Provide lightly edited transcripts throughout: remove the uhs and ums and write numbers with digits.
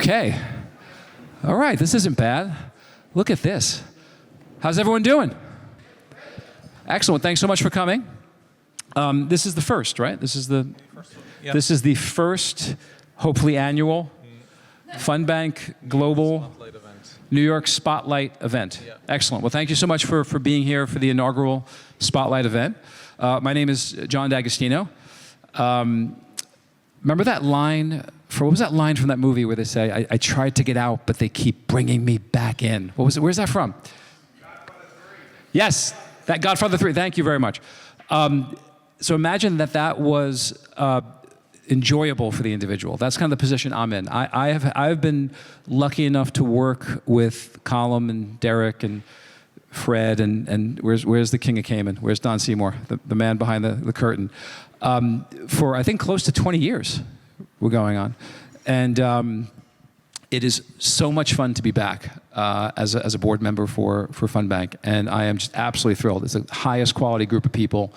Okay. All right, this isn't bad. Look at this. How's everyone doing? Excellent. Thanks so much for coming. This is the first, right? This is the This is the first, hopefully annual, FundBank Global New York Spotlight event. Yeah. Excellent. Well, thank you so much for being here for the inaugural Spotlight event. My name is John D'Agostino. Remember that line, what was that line from that movie where they say, I tried to get out, but they keep bringing me back in? What was it? Where's that from? Godfather 3. Yes, that Godfather 3. Thank you very much. So imagine that was enjoyable for the individual. That's kind of the position I'm in. I've been lucky enough to work with Colm and Derek and Fred and where's the King of Cayman? Where's Don Seymour, the man behind the curtain? For I think close to 20 years we're going on. And it is so much fun to be back as a board member for FundBank. And I am just absolutely thrilled. It's the highest quality group of people.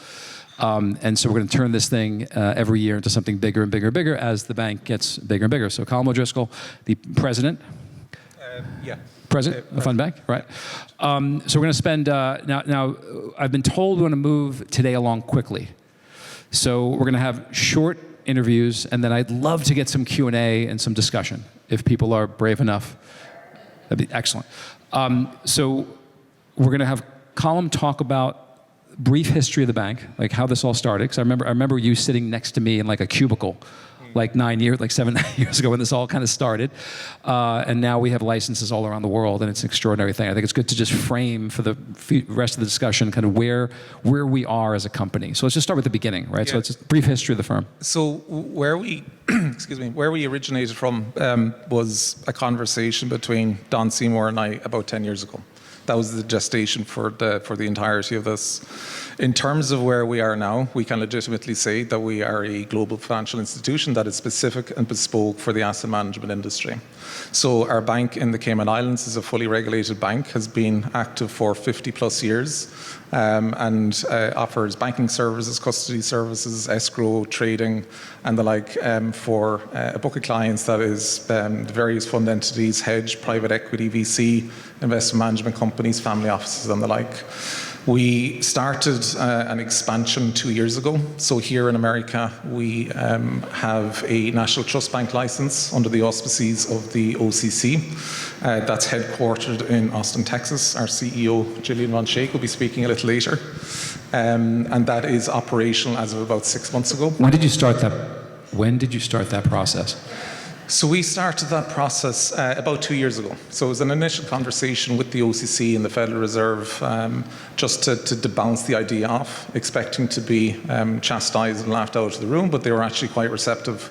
And so we're going to turn this thing every year into something bigger and bigger and bigger as the bank gets bigger and bigger. So Colm O'Driscoll, the president. President of FundBank, right? So we're going to spend, now I've been told we're going to move today along quickly. So we're going to have short interviews, and then I'd love to get some Q&A and some discussion if people are brave enough. That'd be excellent. So we're going to have Colm talk about brief history of the bank, like how this all started. Because I remember you sitting next to me in like a cubicle, like 7 years ago when this all kind of started. And now we have licenses all around the world, and it's an extraordinary thing. I think it's good to just frame for the rest of the discussion kind of where we are as a company. So let's just start with the beginning, right? Yeah. So it's a brief history of the firm. So where we, where we originated from was a conversation between Don Seymour and I about 10 years ago. That was the gestation for the entirety of this. In terms of where we are now, we can legitimately say that we are a global financial institution that is specific and bespoke for the asset management industry. So our bank in the Cayman Islands is a fully regulated bank, has been active for 50 plus years, and offers banking services, custody services, escrow, trading, and the like for a book of clients that is the various fund entities, hedge, private equity, VC, investment management companies, family offices, and the like. We started an expansion 2 years ago. So here in America, we have a National Trust Bank license under the auspices of the OCC. That's headquartered in Austin, Texas. Our CEO, Gillian Von Schaik, will be speaking a little later. And that is operational as of about 6 months ago. When did you start that process? So we started that process about 2 years ago. So it was an initial conversation with the OCC and the Federal Reserve just to bounce the idea off, expecting to be chastised and laughed out of the room, but they were actually quite receptive.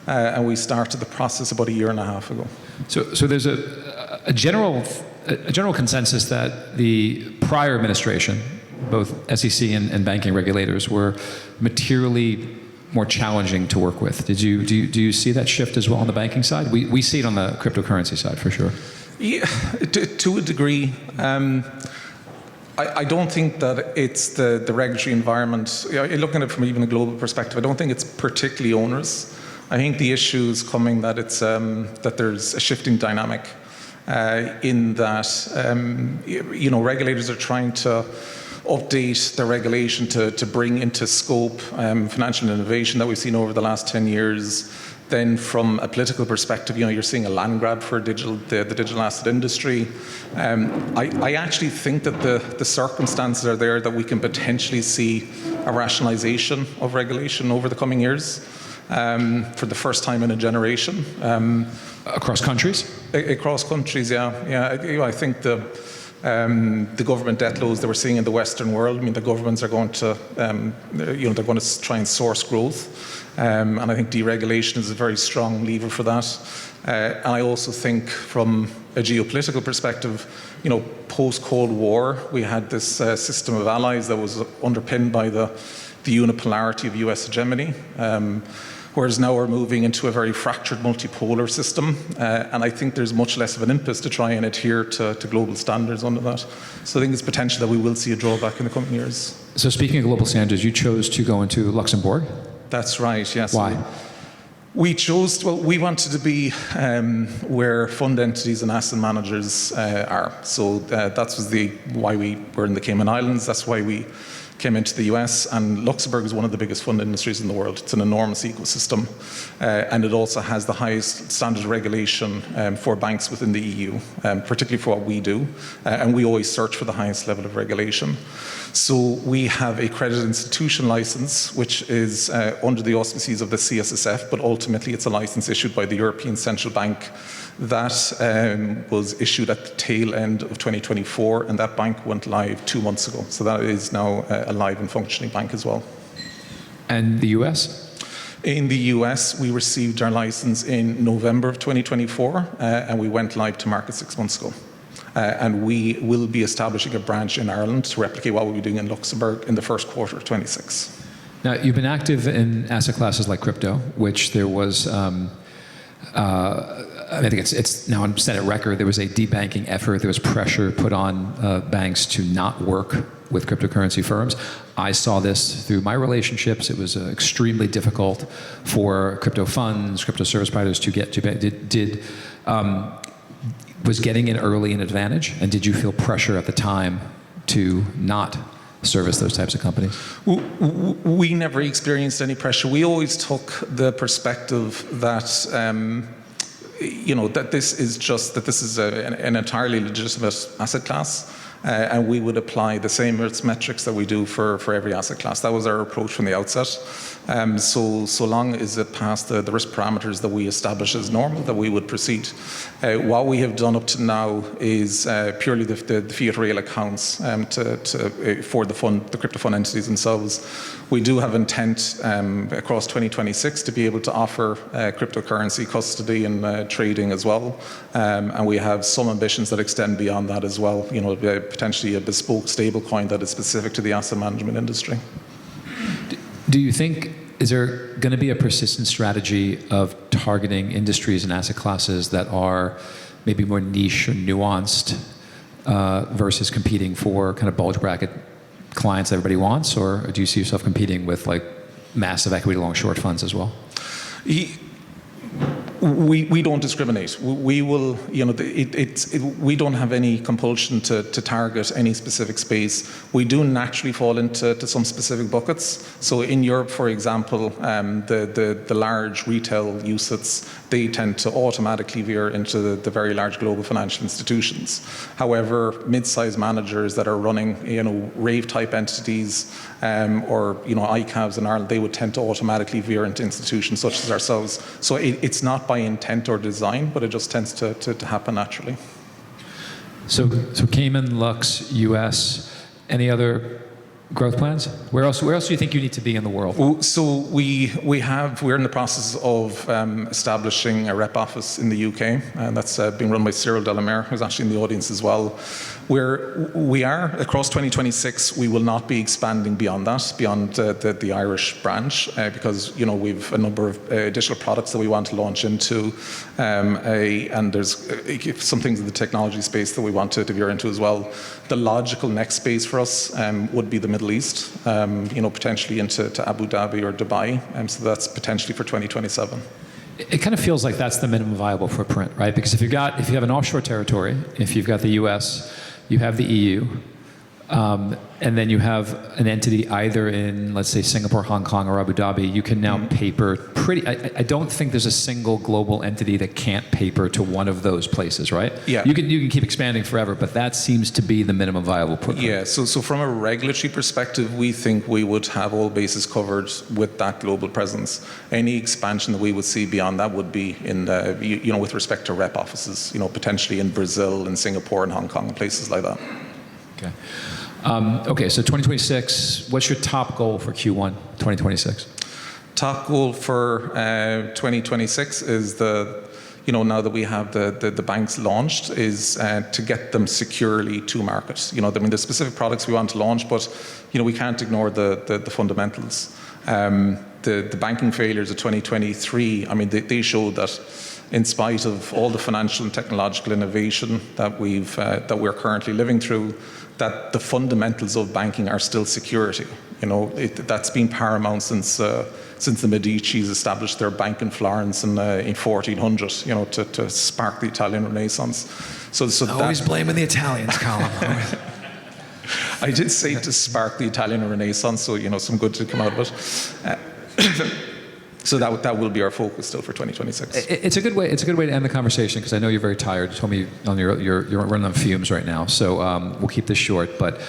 And we started the process about 1.5 years ago. So there's a general consensus that the prior administration, both SEC and banking regulators, were materially more challenging to work with. Do you see that shift as well on the banking side? We see it on the cryptocurrency side for sure. Yeah, to a degree. I don't think that it's the regulatory environment. Looking at it from even a global perspective, I don't think it's particularly onerous. I think the issue is coming that it's that there's a shifting dynamic in that regulators are trying to update the regulation to bring into scope financial innovation that we've seen over the last 10 years. Then from a political perspective, you're seeing a land grab for the digital asset industry. I actually think that the circumstances are there that we can potentially see a rationalization of regulation over the coming years for the first time in a generation. Across countries? Across countries, yeah. I think the government debt loads that we're seeing in the Western world, the governments are going to, they're going to try and source growth. And I think deregulation is a very strong lever for that. And I also think from a geopolitical perspective, post-Cold War, we had this system of allies that was underpinned by the unipolarity of US hegemony. Whereas now we're moving into a very fractured multipolar system, and I think there's much less of an impetus to try and adhere to global standards under that. So I think it's potential that we will see a drawback in the coming years. So speaking of global standards, you chose to go into Luxembourg? That's right, yes. Why? We chose, well, we wanted to be where fund entities and asset managers are. So that was why we were in the Cayman Islands. That's why we came into the US. And Luxembourg is one of the biggest fund industries in the world. It's an enormous ecosystem. And it also has the highest standard of regulation for banks within the EU, particularly for what we do. And we always search for the highest level of regulation. So we have a credit institution license, which is under the auspices of the CSSF, but ultimately it's a license issued by the European Central Bank. That was issued at the tail end of 2024, and that bank went live 2 months ago. So that is now a live and functioning bank as well. And the US? In the US, we received our license in November of 2024, and we went live to market 6 months ago. And we will be establishing a branch in Ireland to replicate what we'll be doing in Luxembourg in the first quarter of 26. Now, you've been active in asset classes like crypto, which there was, I think it's now on Senate record, there was a debanking effort. There was pressure put on banks to not work with cryptocurrency firms. I saw this through my relationships. It was extremely difficult for crypto funds, crypto service providers to get to. Was getting in early an advantage, and did you feel pressure at the time to not service those types of companies? We never experienced any pressure. We always took the perspective that that this is an entirely legitimate asset class, and we would apply the same risk metrics that we do for every asset class. That was our approach from the outset. So long as it passed the risk parameters that we establish as normal, that we would proceed. What we have done up to now is purely the fiat rail accounts for the crypto fund entities themselves. We do have intent across 2026 to be able to offer cryptocurrency custody and trading as well, and we have some ambitions that extend beyond that as well. Potentially a bespoke stablecoin that is specific to the asset management industry. Do you think, is there going to be a persistent strategy of targeting industries and asset classes that are maybe more niche or nuanced versus competing for kind of bulge bracket clients that everybody wants? Or do you see yourself competing with like massive equity long short funds as well? We don't discriminate. We will, we don't have any compulsion to target any specific space. We do naturally fall into some specific buckets. So in Europe, for example, the large retail UCITS, they tend to automatically veer into the very large global financial institutions. However, mid-sized managers that are running, rave-type entities or ICAVs in Ireland, they would tend to automatically veer into institutions such as ourselves. So it's not by intent or design, but it just tends to happen naturally. So Cayman, Lux, US, any other growth plans? Where else do you think you need to be in the world? So we're in the process of establishing a rep office in the UK, and that's being run by Cyril Delamere, who's actually in the audience as well. Where we are across 2026, we will not be expanding beyond that, beyond the Irish branch, because we've a number of additional products that we want to launch into, and there's some things in the technology space that we want to veer into as well. The logical next space for us would be the Middle East, potentially into Abu Dhabi or Dubai, so that's potentially for 2027. It kind of feels like that's the minimum viable footprint, right? Because if you have an offshore territory, if you've got the US, you have the EU, and then you have an entity either in, let's say, Singapore, Hong Kong, or Abu Dhabi, you can now paper I don't think there's a single global entity that can't paper to one of those places, right? Yeah. You can keep expanding forever, but that seems to be the minimum viable footprint. Yeah, so from a regulatory perspective, we think we would have all bases covered with that global presence. Any expansion that we would see beyond that would be in with respect to rep offices, potentially in Brazil and Singapore and Hong Kong and places like that. Okay. Okay, so 2026, what's your top goal for Q1 2026? Top goal for 2026 is now that we have the banks launched, is to get them securely to market. There's specific products we want to launch, but we can't ignore the fundamentals. The banking failures of 2023, they showed that in spite of all the financial and technological innovation that we're currently living through, that the fundamentals of banking are still security. That's been paramount since the Medici's established their bank in Florence in 1400. To spark the Italian Renaissance. So Always blaming the Italians, Colin. I did say to spark the Italian Renaissance, so some good to come out of it. So that will be our focus still for 2026. It's a good way. It's a good way to end the conversation, because I know you're very tired. You told me you're running on fumes right now. So we'll keep this short. But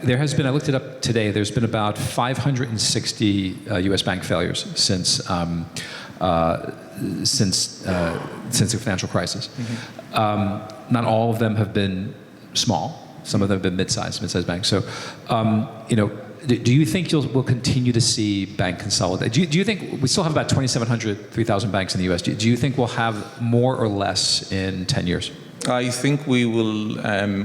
there has been. I looked it up today. There's been about 560 U.S. bank failures since the financial crisis. Mm-hmm. Not all of them have been small. Some of them have been mid-sized banks. So, do you think we'll continue to see bank consolidation? Do you think we still have about 2,700, 3,000 banks in the U.S.? Do you think we'll have more or less in 10 years? I think we will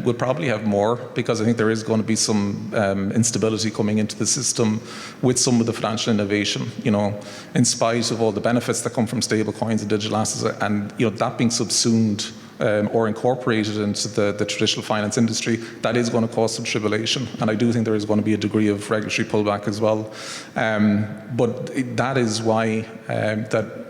we'll probably have more, because I think there is going to be some instability coming into the system with some of the financial innovation, in spite of all the benefits that come from stable coins and digital assets, and that being subsumed or incorporated into the traditional finance industry, that is going to cause some tribulation. And I do think there is going to be a degree of regulatory pullback as well. But that is why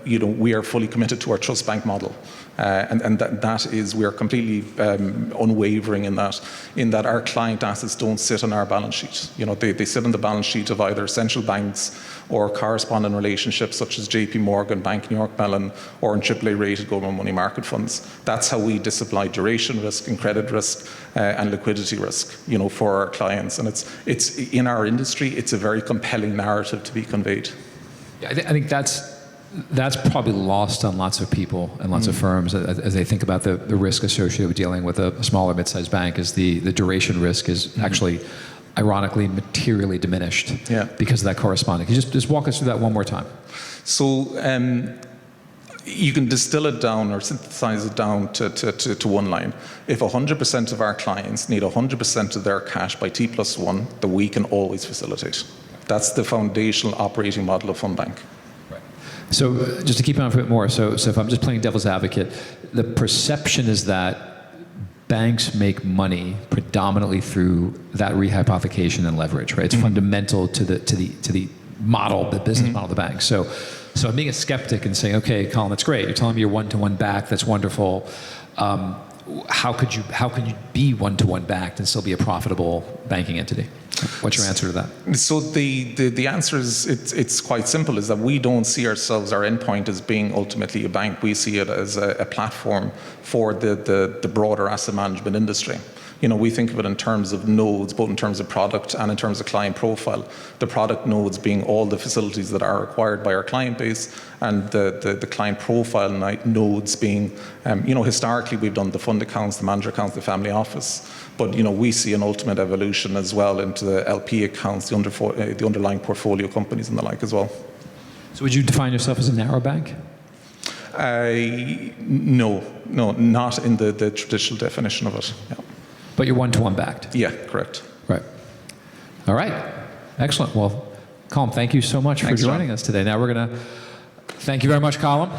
we are fully committed to our trust bank model. And that is, we are completely unwavering in that our client assets don't sit on our balance sheet. They sit on the balance sheet of either central banks or corresponding relationships such as JP Morgan, Bank New York Mellon, or in AAA rated government money market funds. That's how we disapply duration risk and credit risk and liquidity risk, for our clients. And it's in our industry, it's a very compelling narrative to be conveyed. Yeah, I think that's probably lost on lots of people and lots of firms as they think about the risk associated with dealing with a smaller mid-sized bank. Is the duration risk is actually, ironically, materially diminished because of that corresponding. Can you just walk us through that one more time? So you can distill it down or synthesize it down to one line. If 100% of our clients need 100% of their cash by T+1, then we can always facilitate. That's the foundational operating model of FundBank. So just to keep on for a bit more, so if I'm just playing devil's advocate, the perception is that banks make money predominantly through that rehypothecation and leverage, right? It's fundamental to the model, the business model of the bank. So I'm being a skeptic and saying, okay, Colin, that's great. You're telling me you're one-to-one backed. That's wonderful. How can you be one-to-one backed and still be a profitable banking entity? What's your answer to that? So the answer is it's quite simple, is that we don't see ourselves, our endpoint, as being ultimately a bank. We see it as a platform for the broader asset management industry. We think of it in terms of nodes, both in terms of product and in terms of client profile. The product nodes being all the facilities that are required by our client base, and the client profile nodes being, historically we've done the fund accounts, the manager accounts, the family office. But we see an ultimate evolution as well into the LP accounts, the underlying portfolio companies and the like as well. So would you define yourself as a narrow bank? No, not in the traditional definition of it. Yeah. But you're one-to-one backed? Yeah, correct. Right. All right. Excellent. Well, Colin, thank you so much for joining us today. Now we're going to... Thank you very much, Colin.